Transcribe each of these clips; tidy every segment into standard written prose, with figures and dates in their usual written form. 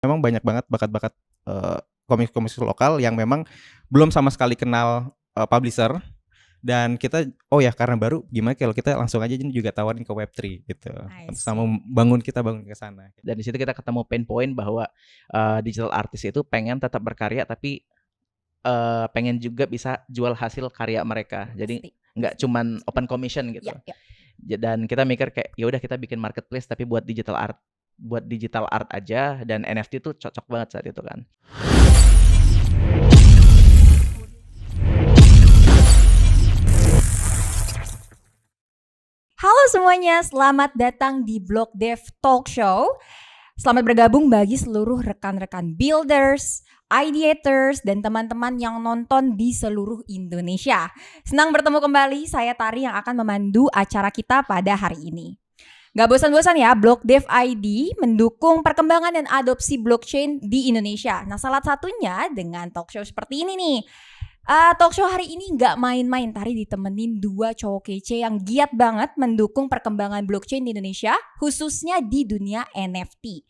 Memang banyak banget bakat-bakat, komik-komik lokal yang memang belum sama sekali kenal, publisher dan kita, oh ya karena baru gimana kalau kita langsung aja juga tawarin ke Web3 gitu, I sama see. bangun ke sana. Dan di situ kita ketemu pain point bahwa digital artist itu pengen tetap berkarya tapi pengen juga bisa jual hasil karya mereka. Jadi Pasti. nggak cuman open commission gitu. Ya. Dan kita mikir kayak ya udah kita bikin marketplace tapi buat digital art aja, dan NFT tuh cocok banget saat itu kan. Halo semuanya, selamat datang di Blog Dev Talk Show. Selamat bergabung bagi seluruh rekan-rekan builders, ideators, dan teman-teman yang nonton di seluruh Indonesia. Senang bertemu kembali, saya Tari yang akan memandu acara kita pada hari ini. Gak bosan-bosan ya, Blog Dev ID mendukung perkembangan dan adopsi blockchain di Indonesia. Nah, salah satunya dengan talk show seperti ini nih. Talk show hari ini gak main-main, Tari ditemenin dua cowok kece yang giat banget mendukung perkembangan blockchain di Indonesia, khususnya di dunia NFT.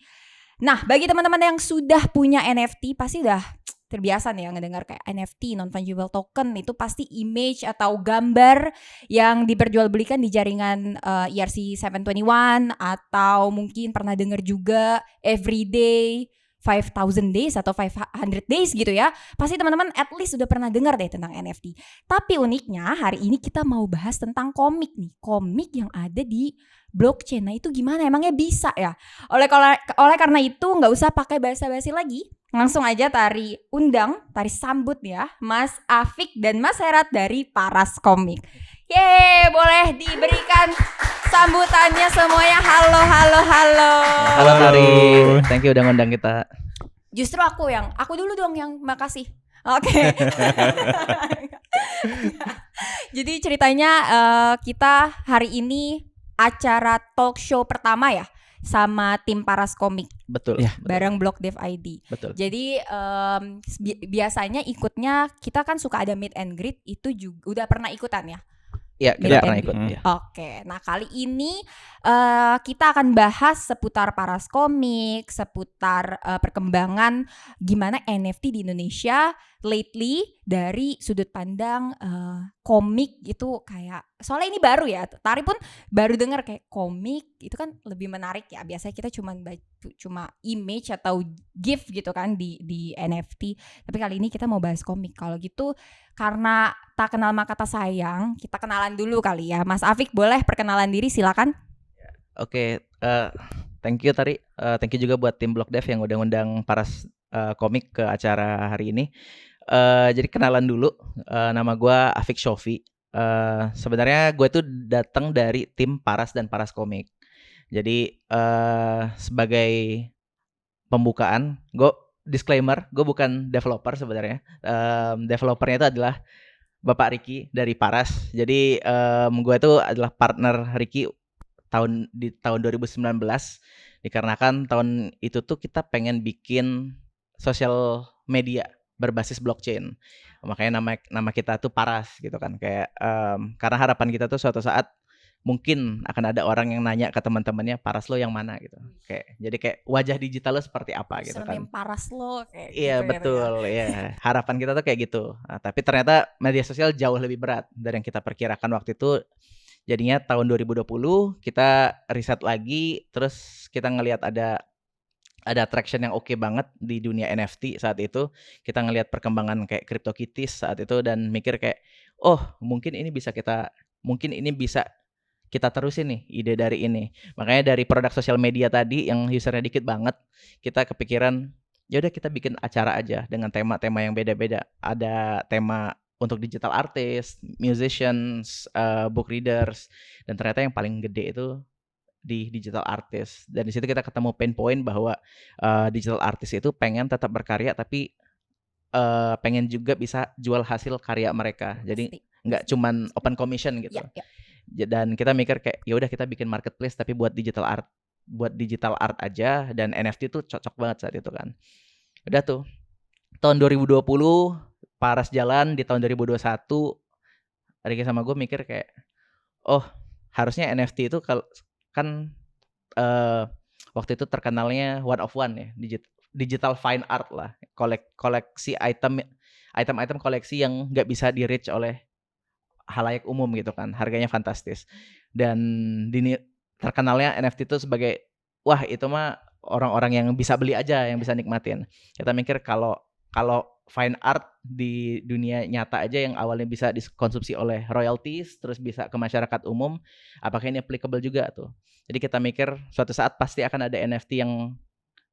Nah, bagi teman-teman yang sudah punya NFT pasti udah terbiasa nih ya ngedengar kayak NFT, non-fungible token, itu pasti image atau gambar yang diperjualbelikan di jaringan ERC-721, atau mungkin pernah dengar juga Everyday 5,000 days atau 500 days gitu ya. Pasti teman-teman at least sudah pernah dengar deh tentang NFT. Tapi uniknya hari ini kita mau bahas tentang komik nih. Komik yang ada di blockchain. Nah itu gimana? Emangnya bisa ya? Oleh karena itu nggak usah pakai basa-basi lagi. Langsung aja Tari sambut ya Mas Afik dan Mas Herat dari Paras Komik. Yeay, boleh diberikan sambutannya semuanya. Halo. Halo Tari, thank you udah ngundang kita. Justru aku dulu dong yang makasih. Oke. Jadi ceritanya kita hari ini acara talk show pertama ya sama tim Paras Komik. Betul. Ya. Bareng Blog Dev ID. Betul. Jadi biasanya ikutnya kita kan suka ada meet and greet, itu juga udah pernah ikutan ya? Iya, kita pernah ikut. Ya. Oke, nah kali ini kita akan bahas seputar Paras Komik, seputar perkembangan gimana NFT di Indonesia lately dari sudut pandang komik itu kayak, soalnya ini baru ya, Tari pun baru dengar kayak komik itu kan lebih menarik ya. Biasanya kita cuma image atau GIF gitu kan di NFT, tapi kali ini kita mau bahas komik. Kalau gitu karena tak kenal maka tak sayang, kita kenalan dulu kali ya. Mas Afik boleh perkenalan diri, silakan. Oke, thank you Tari. Thank you juga buat tim Blog Dev yang udah ngundang Paras Komik ke acara hari ini. Jadi kenalan dulu, nama gue Afik Shofi. Sebenarnya gue tuh datang dari tim Paras dan Paras Komik. Jadi sebagai pembukaan, disclaimer, gue bukan developer sebenarnya. Developernya itu adalah Bapak Ricky dari Paras. Jadi gue itu adalah partner Ricky di tahun 2019, dikarenakan tahun itu tuh kita pengen bikin sosial media berbasis blockchain. Makanya nama kita tuh Paras gitu kan. Kayak karena harapan kita tuh suatu saat mungkin akan ada orang yang nanya ke teman-temannya, Paras lo yang mana gitu. Jadi kayak wajah digital lo seperti apa gitu kan. Surname Paras lo kayak Iya gitu, betul ya. Harapan kita tuh kayak gitu. Nah, tapi ternyata media sosial jauh lebih berat dari yang kita perkirakan waktu itu. Jadinya tahun 2020 kita riset lagi, terus kita ngelihat ada traction yang oke banget di dunia NFT saat itu. Kita ngelihat perkembangan kayak CryptoKitties saat itu dan mikir kayak, oh mungkin ini bisa kita terusin nih ide dari ini. Makanya dari produk sosial media tadi yang usernya dikit banget, kita kepikiran ya udah kita bikin acara aja dengan tema-tema yang beda-beda. Ada tema untuk digital artist, musicians, book readers, dan ternyata yang paling gede itu di digital artist. Dan di situ kita ketemu pain point bahwa digital artist itu pengen tetap berkarya tapi pengen juga bisa jual hasil karya mereka. Jadi nggak cuman open commission gitu. Ya. Dan kita mikir kayak ya udah kita bikin marketplace tapi buat digital art aja, dan NFT tuh cocok banget saat itu kan. Udah tuh tahun 2020 Paras jalan, di tahun 2021 Ricky sama gue mikir kayak, oh harusnya NFT itu kan waktu itu terkenalnya one of one ya, digital fine art lah, koleksi item koleksi yang nggak bisa di reach oleh halayak umum gitu kan, harganya fantastis. Dan terkenalnya NFT itu sebagai wah itu mah orang-orang yang bisa beli aja yang bisa nikmatin. Kita mikir kalau fine art di dunia nyata aja yang awalnya bisa dikonsumsi oleh royalties terus bisa ke masyarakat umum, apakah ini applicable juga tuh. Jadi kita mikir suatu saat pasti akan ada NFT yang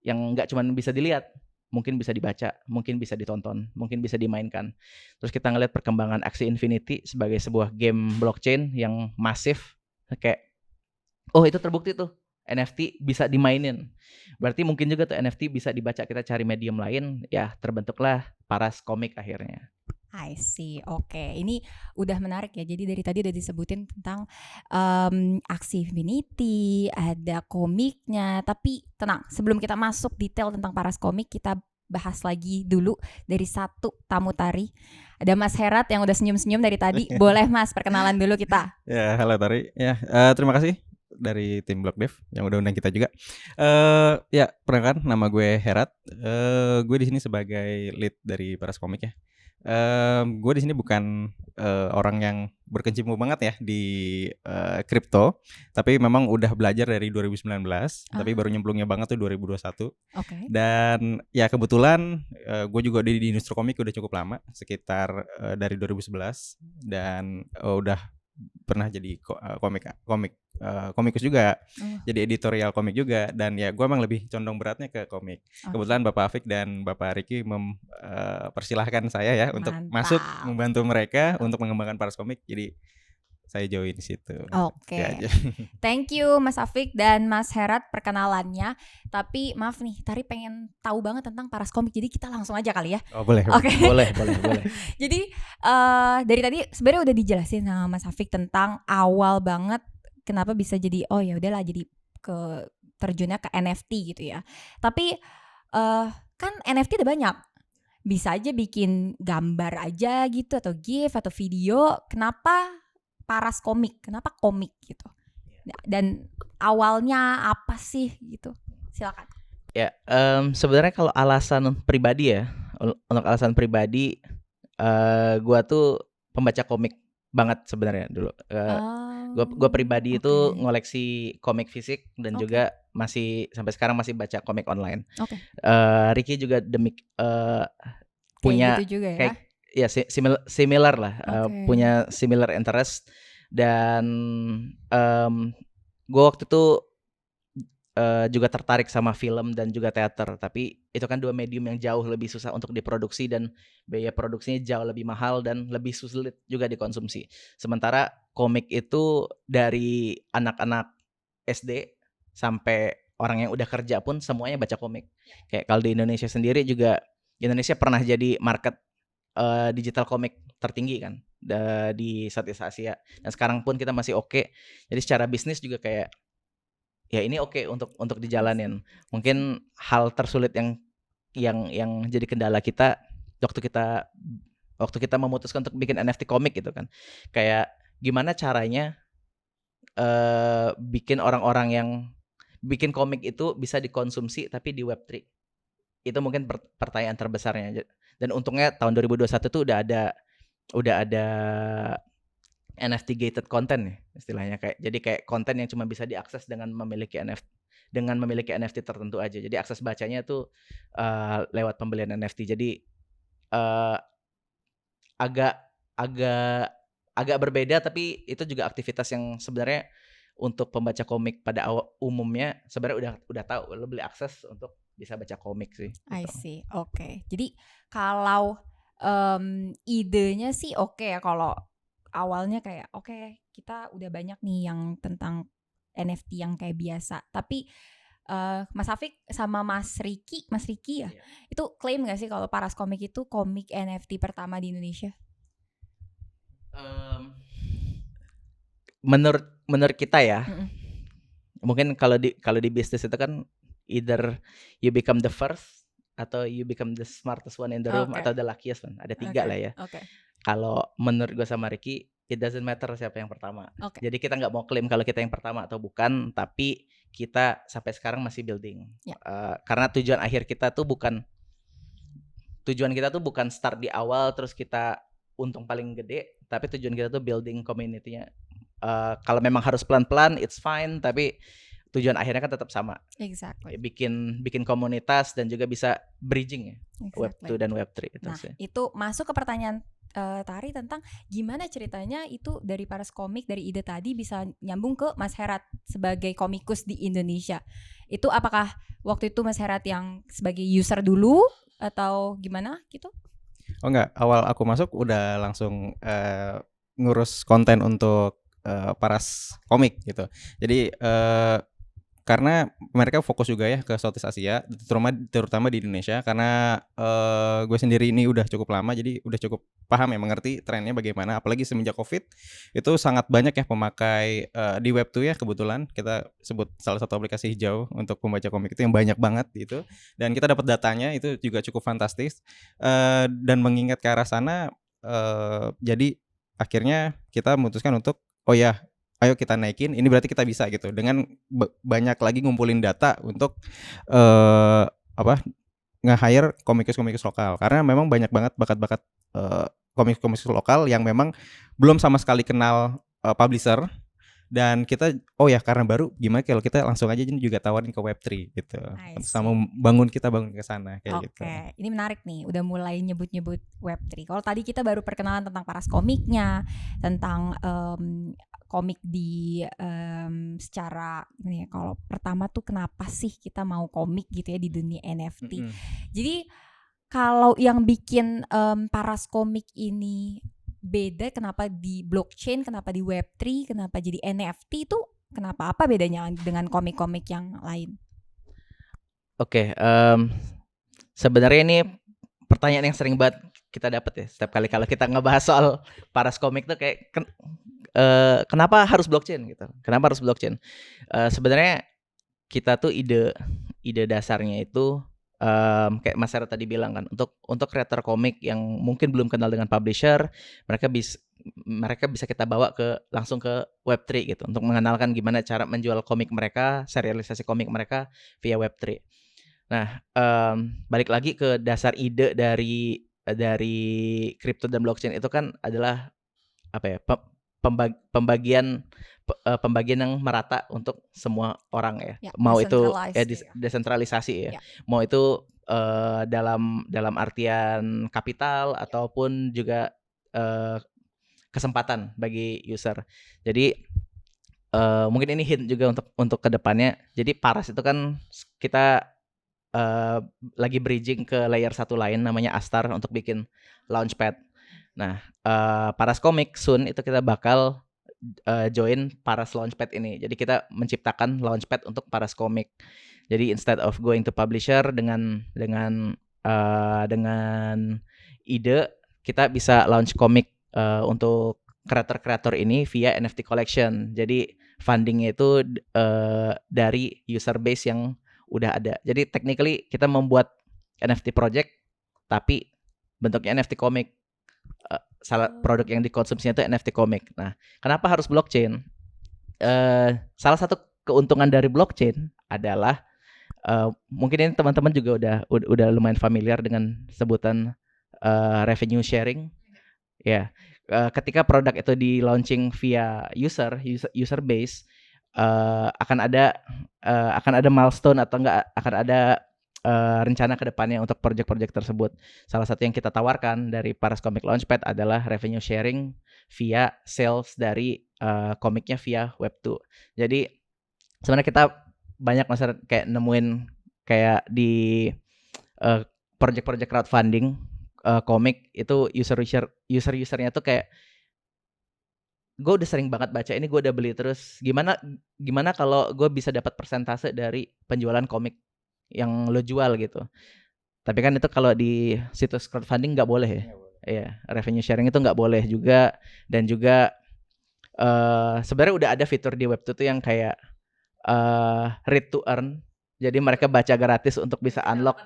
nggak cuma bisa dilihat, mungkin bisa dibaca, mungkin bisa ditonton, mungkin bisa dimainkan. Terus kita ngelihat perkembangan Axie Infinity sebagai sebuah game blockchain yang masif, kayak oh itu terbukti tuh NFT bisa dimainin. Berarti mungkin juga tuh NFT bisa dibaca, kita cari medium lain, ya terbentuklah Paras Komik akhirnya. I see, oke. Ini udah menarik ya. Jadi dari tadi udah disebutin tentang Axie Infinity, ada komiknya. Tapi tenang, sebelum kita masuk detail tentang Paras Komik, kita bahas lagi dulu dari satu tamu tari. Ada Mas Herat yang udah senyum-senyum dari tadi. Boleh Mas, perkenalan dulu kita. Ya, halo Tari. Ya, terima kasih dari tim Block Dev yang udah undang kita juga. Ya, perkenalkan nama gue Herat. Gue di sini sebagai lead dari Paras Komik ya. Gue di sini bukan orang yang berkecimpung banget ya di kripto, tapi memang udah belajar dari 2019, tapi baru nyemplungnya banget tuh 2021. Oke. Dan ya kebetulan gue juga di industri komik udah cukup lama, sekitar dari 2011 dan udah pernah jadi komikus juga, jadi editorial komik juga, dan ya gue emang lebih condong beratnya ke komik. Kebetulan Bapak Afik dan Bapak Riki mempersilahkan saya ya untuk masuk membantu mereka untuk mengembangkan Paras Komik, jadi saya join di situ. Oke. Thank you Mas Afik dan Mas Herat perkenalannya. Tapi maaf nih, Tari pengen tahu banget tentang Paras Komik. Jadi kita langsung aja kali ya. Oh boleh. Oke. Boleh. Jadi dari tadi sebenarnya udah dijelasin sama Mas Afik tentang awal banget kenapa bisa jadi oh ya udahlah jadi ke terjunnya ke NFT gitu ya. Tapi kan NFT ada banyak. Bisa aja bikin gambar aja gitu atau GIF atau video. Kenapa Paras Komik? Kenapa komik gitu? Dan awalnya apa sih gitu? Silakan. Ya, sebenarnya kalau alasan pribadi ya, untuk alasan pribadi, gua tuh pembaca komik banget sebenarnya dulu. Gua pribadi itu ngoleksi komik fisik dan juga masih sampai sekarang masih baca komik online. Ricky juga punya gitu juga ya? kayak ya similar lah, punya similar interest. Dan gue waktu itu juga tertarik sama film dan juga teater, tapi itu kan dua medium yang jauh lebih susah untuk diproduksi dan biaya produksinya jauh lebih mahal dan lebih sulit juga dikonsumsi. Sementara komik itu dari anak-anak SD sampai orang yang udah kerja pun semuanya baca komik. Kayak kalau di Indonesia sendiri juga, Indonesia pernah jadi market digital komik tertinggi kan di Southeast Asia, dan sekarang pun kita masih oke. Jadi secara bisnis juga kayak ya ini oke untuk dijalanin. Mungkin hal tersulit yang jadi kendala kita waktu kita memutuskan untuk bikin NFT komik gitu kan, kayak gimana caranya bikin orang-orang yang bikin komik itu bisa dikonsumsi tapi di Web3. Itu mungkin pertanyaan terbesarnya. Dan untungnya tahun 2021 tuh udah ada NFT gated content nih istilahnya, jadi kayak konten yang cuma bisa diakses dengan memiliki NFT tertentu aja. Jadi akses bacanya tuh lewat pembelian NFT. Jadi agak berbeda, tapi itu juga aktivitas yang sebenarnya untuk pembaca komik pada umumnya sebenarnya udah tahu, lo beli akses untuk bisa baca komik sih. I see, oke. Jadi kalau idenya sih oke ya, kalau awalnya kayak oke, kita udah banyak nih yang tentang NFT yang kayak biasa. Tapi Mas Afik sama Mas Riki ya, itu klaim gak sih kalau Paras Komik itu komik NFT pertama di Indonesia? Menurut kita ya, mungkin kalau di bisnis itu kan either you become the first atau you become the smartest one in the room atau the luckiest one. Ada 3 lah ya. Kalau menurut gue sama Ricky, it doesn't matter siapa yang pertama. Jadi kita nggak mau klaim kalau kita yang pertama atau bukan, tapi kita sampai sekarang masih building. Ya. Karena tujuan kita tuh bukan start di awal terus kita untung paling gede, tapi tujuan kita tuh building community-nya. Kalau memang harus pelan-pelan, it's fine, tapi tujuan akhirnya kan tetap sama. Exactly. Bikin komunitas dan juga bisa bridging ya, Web 2 dan Web 3 itu Nah, sih. itu masuk ke pertanyaan Tari tentang gimana ceritanya itu dari Paras Komik, dari ide tadi bisa nyambung ke Mas Herat sebagai komikus di Indonesia. Itu apakah waktu itu Mas Herat yang sebagai user dulu atau gimana gitu? Oh enggak, awal aku masuk udah langsung ngurus konten untuk Paras Komik gitu. Jadi karena mereka fokus juga ya ke Southeast Asia, terutama di Indonesia, karena gue sendiri ini udah cukup lama, jadi udah cukup paham ya, mengerti trennya bagaimana. Apalagi semenjak COVID itu sangat banyak ya pemakai di Web2 ya, kebetulan kita sebut salah satu aplikasi hijau untuk pembaca komik itu yang banyak banget gitu. Dan kita dapat datanya itu juga cukup fantastis, dan mengingat ke arah sana, jadi akhirnya kita memutuskan untuk ayo kita naikin, ini berarti kita bisa gitu dengan banyak lagi ngumpulin data untuk nge-hire komikus-komikus lokal, karena memang banyak banget bakat-bakat komikus-komikus lokal yang memang belum sama sekali kenal publisher, dan kita karena baru, gimana kalau kita langsung aja juga tawarin ke Web3 gitu, sama bangun ke sana kayak gitu. Oke, ini menarik nih, udah mulai nyebut-nyebut Web3. Kalau tadi kita baru perkenalan tentang Paras Komiknya, tentang komik di secara ini ya, kalau pertama tuh kenapa sih kita mau komik gitu ya di dunia NFT. Jadi kalau yang bikin Paras Komik ini beda, kenapa di blockchain, kenapa di Web3, kenapa jadi NFT itu, kenapa, apa bedanya dengan komik-komik yang lain? Oke, sebenarnya ini pertanyaan yang sering banget kita dapat ya setiap kali kalau kita ngebahas soal Paras Komik tuh kayak kenapa harus blockchain gitu? Kenapa harus blockchain? Sebenarnya kita tuh ide dasarnya itu kayak Mas Herat tadi bilang kan, untuk kreator komik yang mungkin belum kenal dengan publisher, mereka bisa kita bawa langsung ke Web3 gitu, untuk mengenalkan gimana cara menjual komik mereka, serialisasi komik mereka via Web3. Nah, balik lagi ke dasar ide dari crypto dan blockchain itu kan adalah pembagian yang merata untuk semua orang ya. Mau itu desentralisasi ya. Mau itu dalam artian kapital ataupun juga kesempatan bagi user. Jadi mungkin ini hint juga untuk kedepannya. Jadi Paras itu kan kita lagi bridging ke layer satu lain namanya Astar untuk bikin launchpad. Nah, Paras Komik soon itu kita bakal join Paras Launchpad ini. Jadi kita menciptakan launchpad untuk Paras Komik. Jadi instead of going to publisher dengan ide, kita bisa launch komik untuk kreator-kreator ini via NFT collection. Jadi fundingnya itu dari user base yang udah ada. Jadi technically kita membuat NFT project tapi bentuknya NFT komik. Salah produk yang dikonsumsinya itu NFT komik. Nah, kenapa harus blockchain? Salah satu keuntungan dari blockchain adalah mungkin ini teman-teman juga udah lumayan familiar dengan sebutan revenue sharing. Ya, ketika produk itu di launching via user base, akan ada milestone atau enggak akan ada rencana ke depannya untuk project-project tersebut. Salah satu yang kita tawarkan dari Paras Comic Launchpad adalah revenue sharing via sales dari komiknya via Web2. Jadi sebenarnya kita banyak masyarakat kayak nemuin kayak di project-project crowdfunding komik itu user-usernya tuh kayak, gue udah sering banget baca ini, gue udah beli terus. Gimana kalau gue bisa dapat persentase dari penjualan komik yang lo jual gitu. Tapi kan itu kalau di situs crowdfunding nggak boleh ya. Iya, revenue sharing itu nggak boleh juga. Dan juga sebenarnya udah ada fitur di Web2 tuh yang kayak read to earn. Jadi mereka baca gratis untuk bisa unlock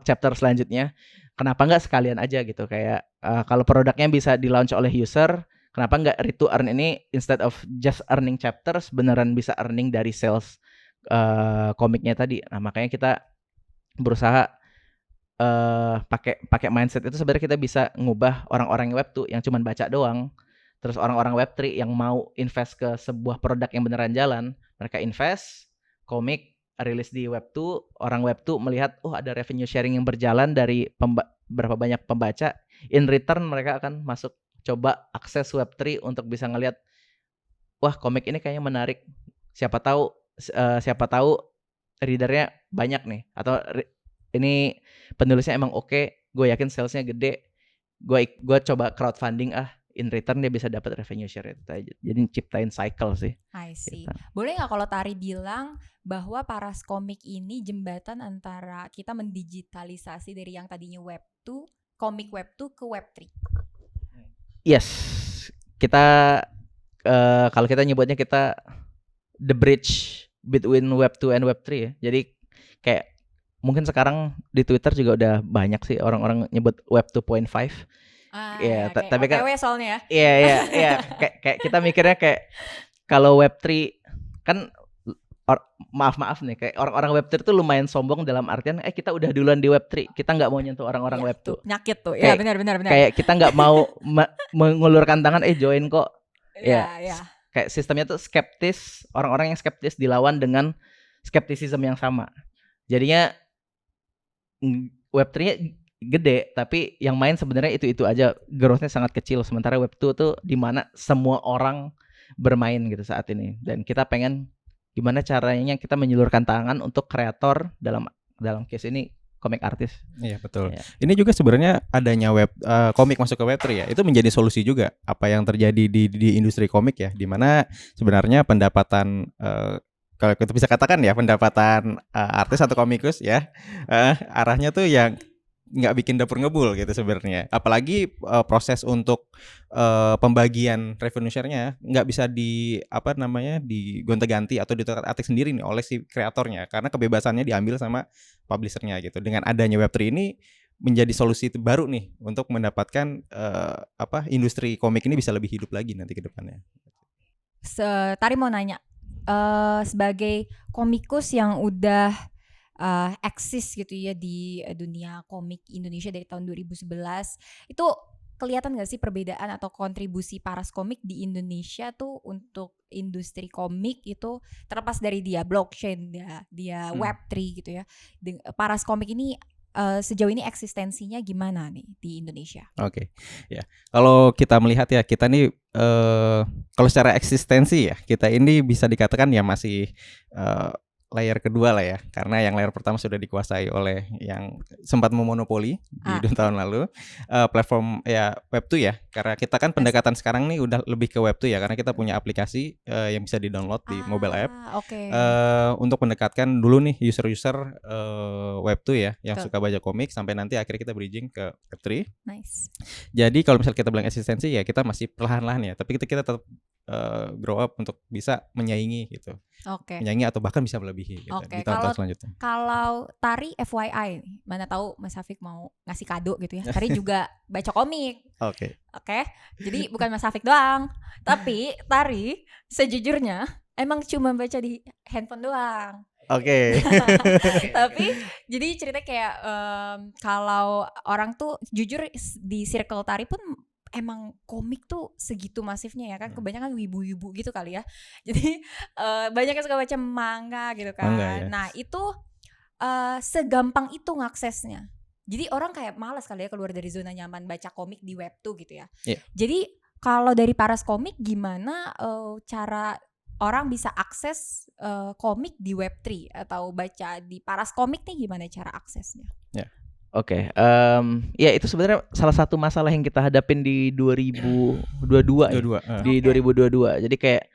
chapter selanjutnya. Kenapa nggak sekalian aja gitu, kayak kalau produknya bisa di launch oleh user, Kenapa nggak read to earn ini instead of just earning chapters beneran bisa earning dari sales komiknya tadi. Nah, makanya kita berusaha pakai mindset itu sebenarnya kita bisa ngubah orang-orang Web2 yang cuman baca doang. Terus orang-orang Web3 yang mau invest ke sebuah produk yang beneran jalan, mereka invest, komik rilis di Web2, orang Web2 melihat ada revenue sharing yang berjalan dari berapa banyak pembaca, in return mereka akan masuk coba akses Web3 untuk bisa ngelihat wah komik ini kayaknya menarik. Siapa tahu readernya banyak nih atau ini penulisnya emang oke, gue yakin salesnya gede, gue coba crowdfunding in return dia bisa dapat revenue share itu aja. Jadi ciptain cycle sih. I see. Gitu. Boleh nggak kalau Tari bilang bahwa Paras Komik ini jembatan antara kita mendigitalisasi dari yang tadinya Web2, komik Web2 ke Web3? Yes, kita kalau kita nyebutnya kita the bridge between Web2 and Web3 ya. Jadi kayak mungkin sekarang di Twitter juga udah banyak sih orang-orang nyebut Web 2.5. Tapi kan OTW soalnya ya. Iya. Kayak kita mikirnya kayak kalau Web 3 kan maaf nih kayak orang-orang Web 3 tuh lumayan sombong dalam artian kita udah duluan di Web 3. Kita nggak mau nyentuh orang-orang Web 2. Penyakit tuh. Ya benar. Kayak kita nggak mau mengulurkan tangan join kok. Ya. Kayak sistemnya tuh skeptis, orang-orang yang skeptis dilawan dengan skeptisisme yang sama. Jadinya Web3-nya gede, tapi yang main sebenarnya itu aja, growth-nya sangat kecil. Sementara Web2 tuh di mana semua orang bermain gitu saat ini. Dan kita pengen gimana caranya kita menyulurkan tangan untuk kreator dalam case ini komik artis. Iya betul. Ya. Ini juga sebenarnya adanya komik masuk ke Web3 ya, itu menjadi solusi juga apa yang terjadi di industri komik ya, di mana sebenarnya pendapatan kalau kita bisa katakan ya pendapatan artis atau komikus ya arahnya tuh yang nggak bikin dapur ngebul gitu sebenarnya. Apalagi proses untuk pembagian revenue share-nya nggak bisa digonta-ganti atau diotak-atik sendiri nih oleh si kreatornya karena kebebasannya diambil sama publishernya gitu. Dengan adanya Web3 ini menjadi solusi baru nih untuk mendapatkan industri komik ini bisa lebih hidup lagi nanti ke depannya. Tari mau nanya, sebagai komikus yang udah eksis gitu ya di dunia komik Indonesia dari tahun 2011, itu kelihatan gak sih perbedaan atau kontribusi Paras Komik di Indonesia tuh untuk industri komik itu terlepas dari dia blockchain, dia Web3 gitu ya. Paras Komik ini sejauh ini eksistensinya gimana nih di Indonesia? Oke. Ya. Kalau kita melihat ya kita nih kalau secara eksistensi ya kita ini bisa dikatakan ya masih layer kedua lah ya, karena yang layer pertama sudah dikuasai oleh yang sempat memonopoli di 2 tahun lalu, platform ya Web2 ya, karena kita kan pendekatan sekarang nih udah lebih ke Web2 ya, karena kita punya aplikasi yang bisa di-download di mobile app, untuk mendekatkan dulu nih user-user Web2 ya, yang suka baca komik, sampai nanti akhirnya kita bridging ke Web3. Nice. Jadi kalau misalnya kita bilang eksistensi ya kita masih perlahan-lahan ya, tapi kita tetap grow up untuk bisa menyaingi gitu. Menyaingi atau bahkan bisa melebihi gitu, di tahun-tahun selanjutnya. Kalau Tari FYI, mana tahu Mas Hafik mau ngasih kado gitu ya. Tari juga baca komik. Oke. Jadi bukan Mas Hafik doang, tapi Tari sejujurnya emang cuma baca di handphone doang. Tapi jadi cerita kayak kalau orang tuh jujur di circle Tari pun emang komik tuh segitu masifnya ya kan, kebanyakan wibu-wibu gitu kali ya. Jadi banyak yang suka baca manga gitu kan. Ya. Nah itu segampang itu ngaksesnya. Jadi orang kayak malas kali ya keluar dari zona nyaman baca komik di Web2 gitu ya. Jadi kalau dari Paras Komik gimana cara orang bisa akses komik di Web3 atau baca di Paras Komik nih, gimana cara aksesnya? Ya itu sebenarnya salah satu masalah yang kita hadapin di 2022 di 2022. Jadi kayak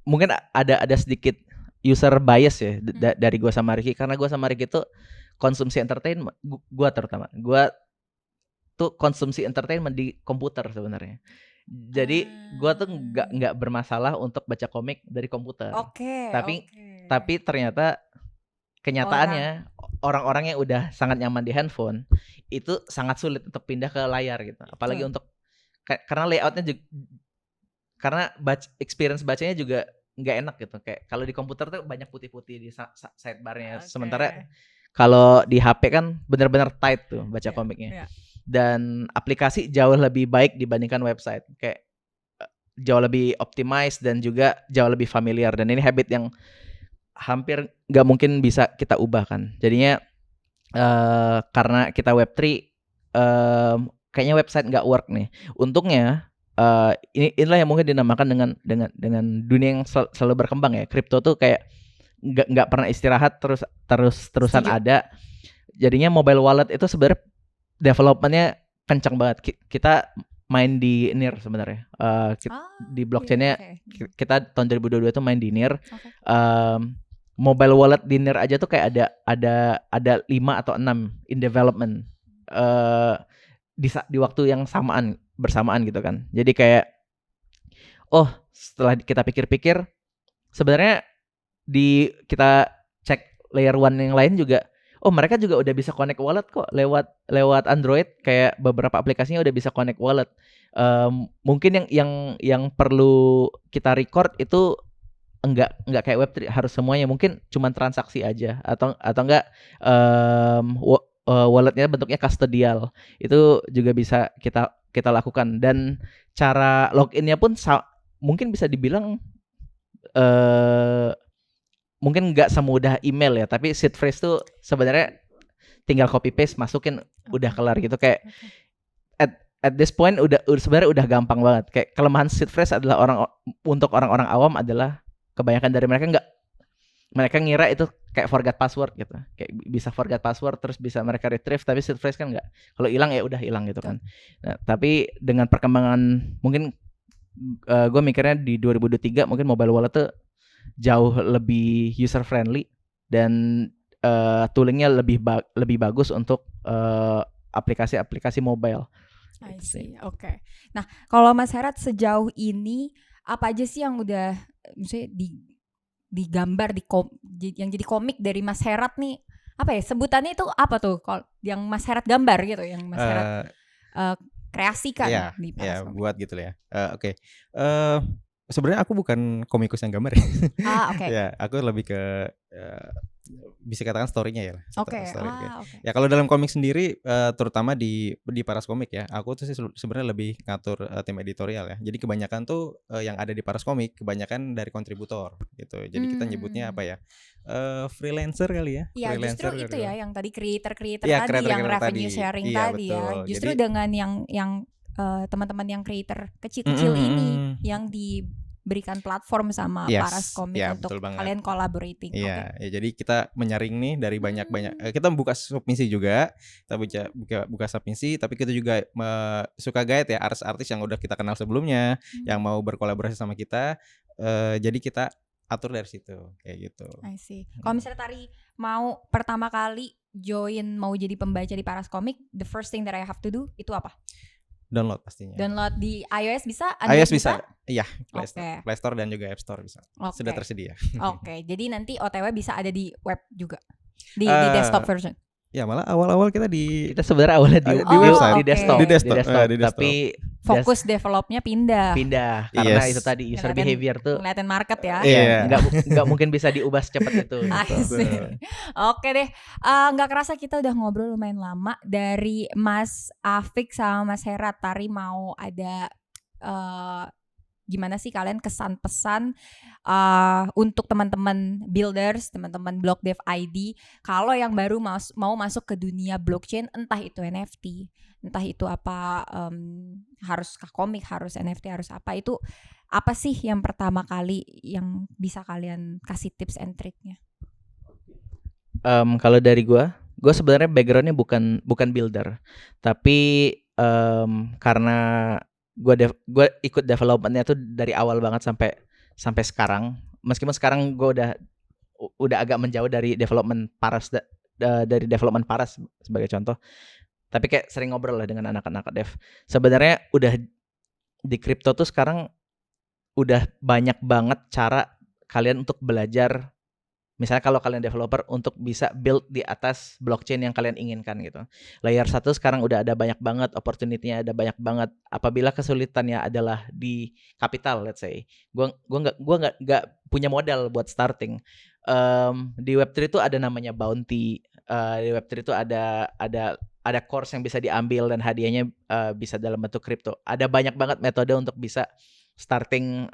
mungkin ada sedikit user bias ya dari gue sama Ricky, karena gue sama Ricky tuh konsumsi entertainment, gue terutama gue tuh konsumsi entertainment di komputer sebenarnya. Jadi gue tuh nggak bermasalah untuk baca komik dari komputer. Tapi ternyata kenyataannya orang-orang yang udah sangat nyaman di handphone itu sangat sulit untuk pindah ke layar gitu. Apalagi untuk karena layoutnya juga, karena experience bacanya juga nggak enak gitu. Kayak kalau di komputer tuh banyak putih-putih di sidebarnya. Oke. Sementara kalau di HP kan benar-benar tight tuh baca Iya, komiknya. iya. Dan aplikasi jauh lebih baik dibandingkan website. Kayak jauh lebih optimized dan juga jauh lebih familiar. Dan ini habit yang hampir nggak mungkin bisa kita ubah kan. Jadinya karena kita Web3, kayaknya website nggak work nih. Untungnya inilah yang mungkin dinamakan dengan dunia yang selalu berkembang ya. Kripto tuh kayak nggak pernah istirahat, terusan Setuju. ada. Jadinya mobile wallet itu sebenarnya developmentnya kencang banget. Kita main di NIR sebenarnya. Di blockchainnya Oke. kita tahun 2022 tuh main di NIR. Oke. Mobile wallet di NIR aja tuh kayak ada 5 atau 6 in development di waktu yang bersamaan gitu kan. Jadi kayak setelah kita pikir-pikir, sebenarnya kita cek layer 1 yang lain juga, mereka juga udah bisa connect wallet kok lewat Android. Kayak beberapa aplikasinya udah bisa connect wallet. Mungkin yang perlu kita record itu enggak kayak Web3 harus semuanya, mungkin cuman transaksi aja atau enggak walletnya bentuknya custodial. Itu juga bisa kita lakukan, dan cara loginnya pun mungkin bisa dibilang mungkin nggak semudah email ya, tapi seed phrase tuh sebenarnya tinggal copy paste masukin udah kelar gitu. Kayak at this point sebenarnya udah gampang banget. Kayak kelemahan seed phrase adalah untuk orang-orang awam adalah kebanyakan dari mereka ngira itu kayak forgot password gitu. Kayak bisa forgot password terus bisa mereka retrieve, tapi seed phrase kan nggak. Kalau hilang ya udah hilang gitu kan. Nah, tapi dengan perkembangan mungkin gue mikirnya di 2023 mungkin mobile wallet tuh jauh lebih user friendly dan toolingnya lebih bagus untuk aplikasi-aplikasi mobile. I see. Oke. Nah, kalau Mas Herat sejauh ini apa aja sih yang udah misalnya digambar yang jadi komik dari Mas Herat nih? Apa ya sebutannya itu apa tuh? Kalau yang Mas Herat gambar gitu, yang Mas Herat kreasikan di Paras Komik. Buat gitu ya. Oke. Sebenarnya aku bukan komikus yang gambar ya. Oke. Ya, aku lebih ke bisa katakan story-nya ya. Oke. Okay. Ya kalau dalam komik sendiri, terutama di Paras Komik ya, aku tuh sih sebenarnya lebih ngatur tim editorial ya. Jadi kebanyakan tuh yang ada di Paras Komik kebanyakan dari kontributor gitu. Jadi kita nyebutnya apa ya? Freelancer kali ya. Iya, Freelancer justru itu ya yang tadi creator ya, tadi yang revenue tadi. sharing Iya, tadi betul. ya. Justru Jadi, dengan yang teman-teman yang creator kecil-kecil ini yang diberikan platform sama Paras Komik untuk kalian collaborating. Iya, ya jadi kita menyaring nih dari banyak kita buka submisi juga, kita buka submisi, tapi kita juga suka guide ya artis-artis yang udah kita kenal sebelumnya, yang mau berkolaborasi sama kita, jadi kita atur dari situ kayak gitu. I see. Kalau misalnya Tari mau pertama kali mau jadi pembaca di Paras Komik, the first thing that I have to do itu apa? Download pastinya. Download di iOS bisa? iOS bisa? Iya, Okay. Play Store dan juga App Store bisa. Sudah tersedia. Oke, jadi nanti OTW bisa ada di web juga, di desktop version. Ya malah awal-awal kita sebenarnya awalnya di website, di desktop. Tapi fokus developnya pindah karena itu tadi user behavior tuh ngeliatin market ya. Nggak mungkin bisa diubah secepat itu. Oke deh, nggak kerasa kita udah ngobrol lumayan lama. Dari Mas Afik sama Mas Herat, Tari mau ada gimana sih kalian kesan pesan untuk teman-teman builders, teman-teman Block Dev ID, kalau yang baru mau masuk ke dunia blockchain, entah itu NFT, entah itu apa, harus komik, harus NFT, harus apa, itu apa sih yang pertama kali yang bisa kalian kasih tips and triknya? Kalau dari gue sebenarnya backgroundnya bukan builder, tapi karena gue ikut developmentnya tuh dari awal banget sampai sekarang. Meskipun sekarang gue udah agak menjauh dari development Paras sebagai contoh. Tapi kayak sering ngobrol lah dengan anak-anak dev. Sebenarnya udah di kripto tuh sekarang udah banyak banget cara kalian untuk belajar Misalnya kalau kalian developer untuk bisa build di atas blockchain yang kalian inginkan gitu. Layer 1 sekarang udah ada banyak banget opportunity-nya, ada banyak banget. Apabila kesulitannya adalah di capital, let's say. Gua nggak punya modal buat starting. Di Web3 itu ada namanya bounty. Di Web3 itu ada course yang bisa diambil dan hadiahnya bisa dalam bentuk kripto. Ada banyak banget metode untuk bisa starting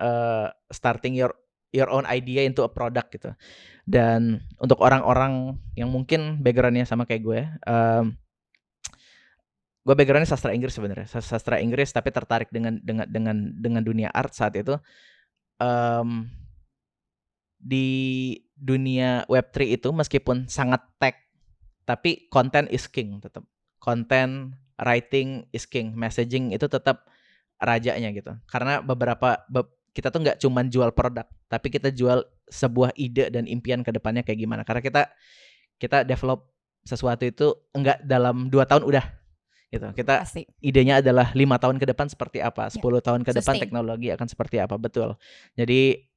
your own idea into a product gitu. Dan untuk orang-orang yang mungkin backgroundnya sama kayak gue backgroundnya sastra Inggris sebenarnya, sastra Inggris tapi tertarik dengan dunia art saat itu. Di dunia Web3 itu meskipun sangat tech, tapi content is king tetap. Content writing is king, messaging itu tetap rajanya gitu. Karena kita tuh nggak cuma jual produk, tapi kita jual sebuah ide dan impian ke depannya kayak gimana. Karena kita develop sesuatu itu enggak dalam 2 tahun udah gitu. Kita Pasti. idenya adalah 5 tahun ke depan seperti apa, 10 tahun ke depan sustain. teknologi akan seperti apa, betul. Jadi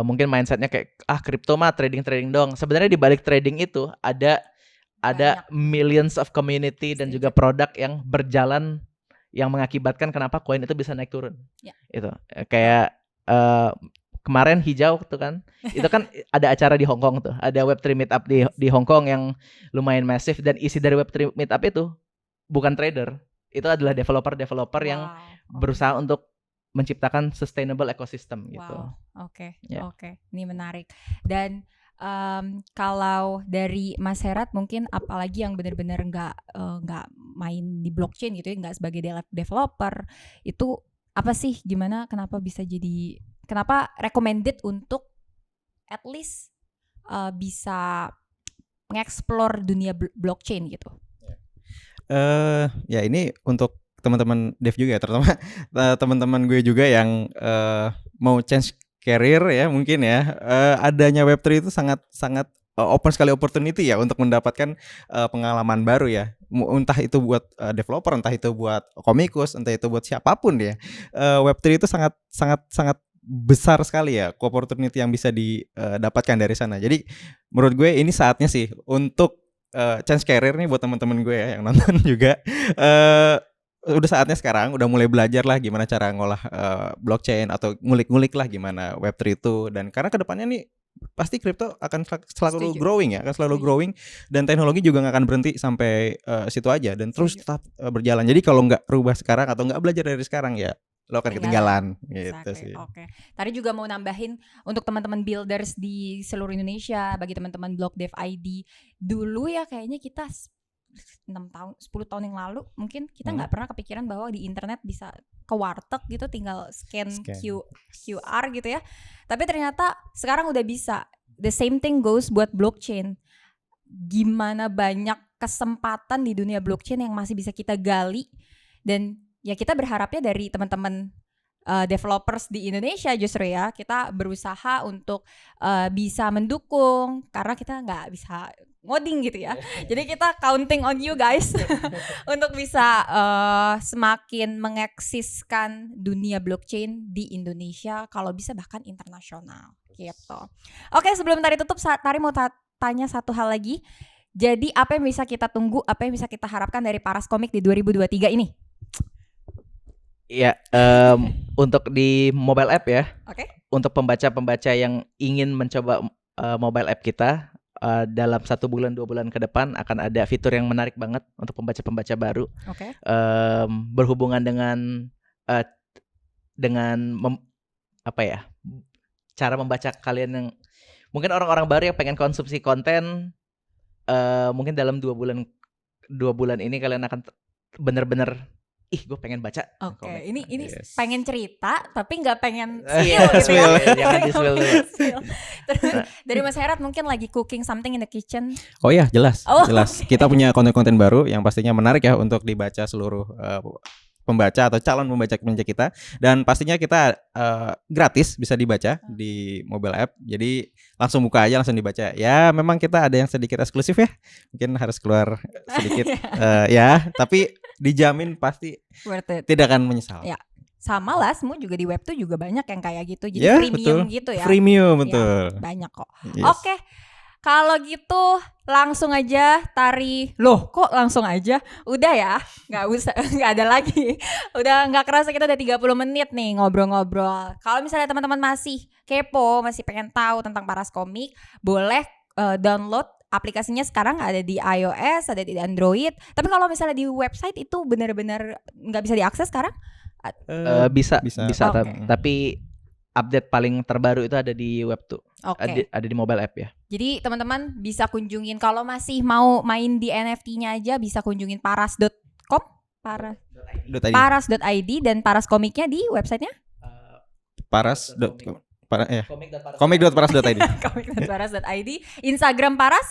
mungkin mindsetnya kayak kripto mah trading dong. Sebenarnya di balik trading itu ada millions of community dan juga produk yang berjalan yang mengakibatkan kenapa koin itu bisa naik turun. Ya. Itu kayak kemarin hijau tuh kan. Itu kan ada acara di Hong Kong tuh. Ada Web3 meetup di Hong Kong yang lumayan masif dan isi dari Web3 meetup itu bukan trader. Itu adalah developer yang berusaha untuk menciptakan sustainable ecosystem gitu. Wow, oke. Ya. Ini menarik. Dan kalau dari Mas Herat mungkin apalagi yang benar-benar nggak main di blockchain gitu ya, nggak sebagai developer, itu apa sih, gimana, kenapa recommended untuk at least bisa mengeksplor dunia blockchain gitu? Ya ini untuk teman-teman dev juga ya, terutama teman-teman gue juga yang mau change career ya mungkin ya. Adanya Web3 itu sangat open sekali opportunity ya untuk mendapatkan pengalaman baru ya. Entah itu buat developer, entah itu buat komikus, entah itu buat siapapun ya. Web3 itu sangat besar sekali ya opportunity yang bisa didapatkan dari sana. Jadi menurut gue ini saatnya sih untuk change career nih buat teman-teman gue ya yang nonton juga. Udah saatnya sekarang udah mulai belajar lah gimana cara ngolah blockchain atau ngulik-ngulik lah gimana Web3 itu, dan karena kedepannya nih pasti kripto akan selalu Setuju. growing ya, akan selalu growing, dan teknologi juga nggak akan berhenti sampai situ aja dan terus tetap berjalan. Jadi kalau nggak rubah sekarang atau nggak belajar dari sekarang ya lo akan ketinggalan gitu Exactly. sih. Oke. Tadi juga mau nambahin untuk teman-teman builders di seluruh Indonesia, bagi teman-teman Block Dev ID, dulu ya kayaknya kita 10 tahun yang lalu mungkin kita nggak pernah kepikiran bahwa di internet bisa ke warteg gitu tinggal scan. QR gitu ya. Tapi ternyata sekarang udah bisa. The same thing goes buat blockchain. Gimana banyak kesempatan di dunia blockchain yang masih bisa kita gali, dan ya kita berharapnya dari teman-teman developers di Indonesia justru ya kita berusaha untuk bisa mendukung, karena kita nggak bisa ngoding gitu ya. Jadi kita counting on you guys untuk bisa semakin mengeksiskan dunia blockchain di Indonesia, kalau bisa bahkan internasional gitu. Oke, sebelum Tari tutup, Tari mau tanya satu hal lagi. Jadi apa yang bisa kita tunggu, apa yang bisa kita harapkan dari Paras Komik di 2023 ini? Ya, untuk di mobile app ya. Oke. Untuk pembaca-pembaca yang ingin mencoba mobile app kita, dalam 1 bulan 2 bulan ke depan akan ada fitur yang menarik banget untuk pembaca-pembaca baru. Oke. Berhubungan dengan cara membaca kalian yang mungkin orang-orang baru yang pengen konsumsi konten, mungkin dalam 2 bulan ini kalian akan bener-bener gue pengen baca. Oke, komik. ini Yes. pengen cerita tapi nggak pengen Iya, spill gitu ya. jangan di-spill dulu. Terus dari Mas Herat mungkin lagi cooking something in the kitchen. Oh ya, jelas. Oh, Jelas. oke. Kita punya konten-konten baru yang pastinya menarik ya untuk dibaca seluruh pembaca atau calon pembaca kita, dan pastinya kita gratis bisa dibaca di mobile app. Jadi langsung buka aja, langsung dibaca. Ya, memang kita ada yang sedikit eksklusif ya. Mungkin harus keluar sedikit ya, tapi dijamin pasti Worth it. tidak akan menyesal. Ya. Sama lah, semua juga di web tuh juga banyak yang kayak gitu. Jadi Ya, premium betul. gitu ya. Premium, Ya, betul. banyak kok. Yes. Oke. Kalau gitu langsung aja Tari. Loh, kok langsung aja? Udah ya, nggak usah, nggak ada lagi. Udah nggak kerasa kita udah 30 menit nih ngobrol-ngobrol. Kalau misalnya teman-teman masih kepo, masih pengen tahu tentang Paras Komik, boleh download aplikasinya sekarang ada di iOS, ada di Android. Tapi kalau misalnya di website itu benar-benar nggak bisa diakses sekarang? Bisa Oke. tapi update paling terbaru itu ada di web tuh. Oke. Ada di mobile app ya. Jadi teman-teman bisa kunjungin, kalau masih mau main di NFT-nya aja bisa kunjungin paras.com, paras.id dan Paras Komiknya di websitenya Paras.com. Komik.paras.id. Komik.paras.id. komik.paras.id. Instagram Paras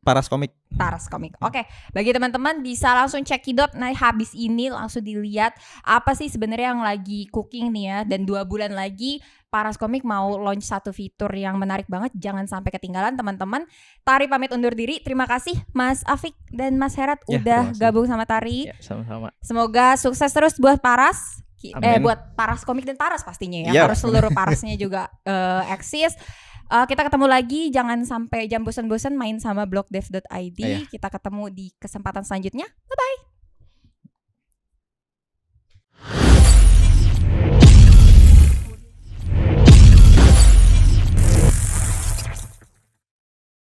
Paras Komik. Paras Komik. Oke, bagi teman-teman bisa langsung cekidot. Nah, habis ini langsung dilihat apa sih sebenarnya yang lagi cooking nih ya. Dan 2 bulan lagi Paras Komik mau launch satu fitur yang menarik banget. Jangan sampai ketinggalan teman-teman. Tari pamit undur diri. Terima kasih Mas Afik dan Mas Herat Ya, udah terima kasih. gabung sama Tari. Ya, sama-sama. Semoga sukses terus buat Paras. Amin. Buat Paras Komik dan Paras pastinya ya. Iya. Harus seluruh Parasnya juga eksis. Kita ketemu lagi, jangan sampai jam bosan-bosan main sama blogdev.id. Iya. Kita ketemu di kesempatan selanjutnya. Bye-bye.